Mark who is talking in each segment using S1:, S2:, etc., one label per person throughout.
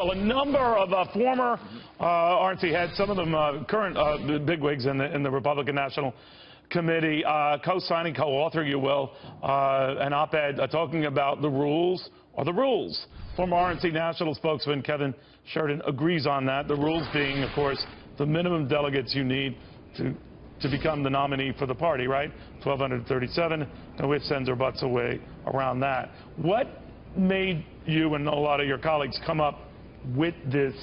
S1: Well, a number of former RNC heads, some of them current bigwigs in the Republican National Committee, co-signing, co-authoring, you will, an op-ed talking about the rules are the rules. Former RNC National Spokesman Kevin Sheridan agrees on that. The rules being, of course, the minimum delegates you need to become the nominee for the party, right? 1,237, no ifs, ands, or buts away around that. What made you and a lot of your colleagues come up with this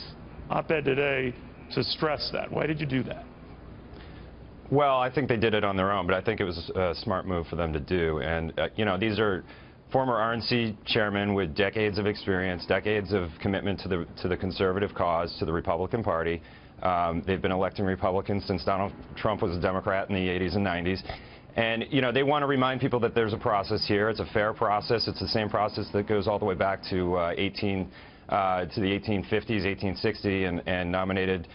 S1: op-ed today to stress that? Why did you do that?
S2: Well, I think they did it on their own, but I think it was a smart move for them to do. And, you know, these are former RNC chairmen with decades of experience, decades of commitment to the conservative cause, to the Republican Party. They've been electing Republicans since Donald Trump was a Democrat in the 80s and 90s. And, you know, they want to remind people that there's a process here. It's a fair process. It's the same process that goes all the way back to the 1850s, 1860, and nominated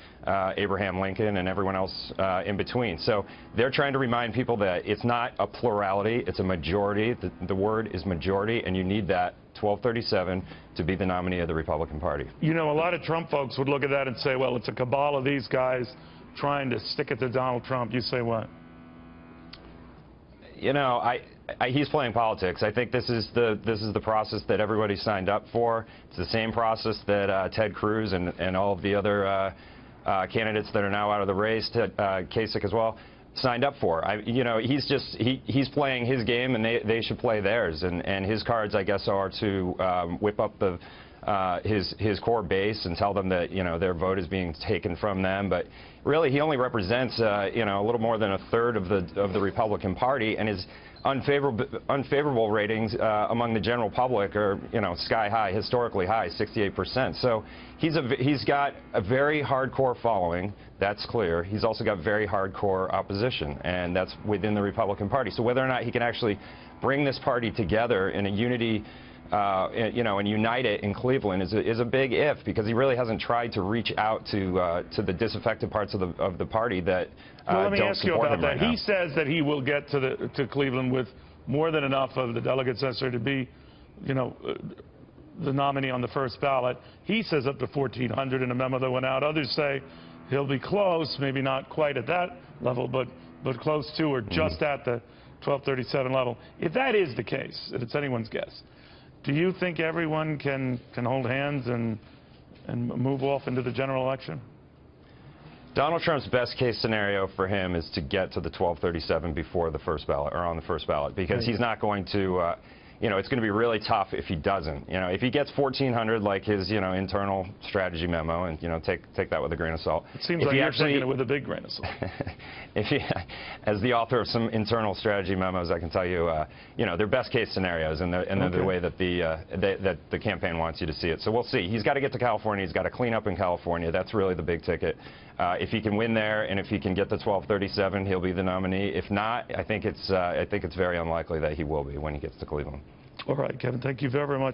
S2: Abraham Lincoln and everyone else in between. So they're trying to remind people that it's not a plurality, it's a majority. The word is majority, and you need that 1237 to be the nominee of the Republican Party. You know, a lot of Trump folks would look at that and say, well, it's a cabal of these guys trying to stick it to Donald Trump. You say what? You know, he's playing politics. I think this is the process that everybody signed up for. It's the same process that Ted Cruz and all of the other candidates that are now out of the race, Kasich as well, signed up for. You know, he's playing his game, and they should play theirs. And his cards, I guess, are to whip up his core base and tell them that, you know, their vote is being taken from them. But really, he only represents you know, a little more than a third of the Republican Party, and his unfavorable ratings among the general public are, you know, sky high, historically high, 68%. So he's got a very hardcore following. That's clear. He's also got very hardcore opposition, and that's within the Republican Party. So whether or not he can actually bring this party together in a unity, you know, and unite it in Cleveland is a big if, because he really hasn't tried to reach out to the disaffected parts of the party that
S1: well, let me
S2: don't
S1: ask you
S2: support
S1: about
S2: him
S1: that.
S2: right now.
S1: He says that he will get to Cleveland with more than enough of the delegates necessary to be, you know, the nominee on the first ballot. He says up to 1,400 in a memo that went out. Others say he'll be close, maybe not quite at that level, but close to or just at the 1237 level. If that is the case, and it's anyone's guess, do you think everyone can hold hands and move off into the general election?
S2: Donald Trump's best case scenario for him is to get to the 1237 before the first ballot, or on the first ballot, because he's not going to, you know, it's going to be really tough if he doesn't. You know, if he gets 1,400 like his, you know, internal strategy memo, and, you know, take that with a grain of salt.
S1: It seems like you're taking it with a big grain of salt.
S2: As the author of some internal strategy memos, I can tell you, you know, they're best case scenarios, and they're the way that the campaign wants you to see it. So we'll see. He's got to get to California. He's got to clean up in California. That's really the big ticket. If he can win there, and if he can get to 1237, he'll be the nominee. If not, I think it's very unlikely that he will be when he gets to Cleveland.
S1: All right, Kevin, thank you very much.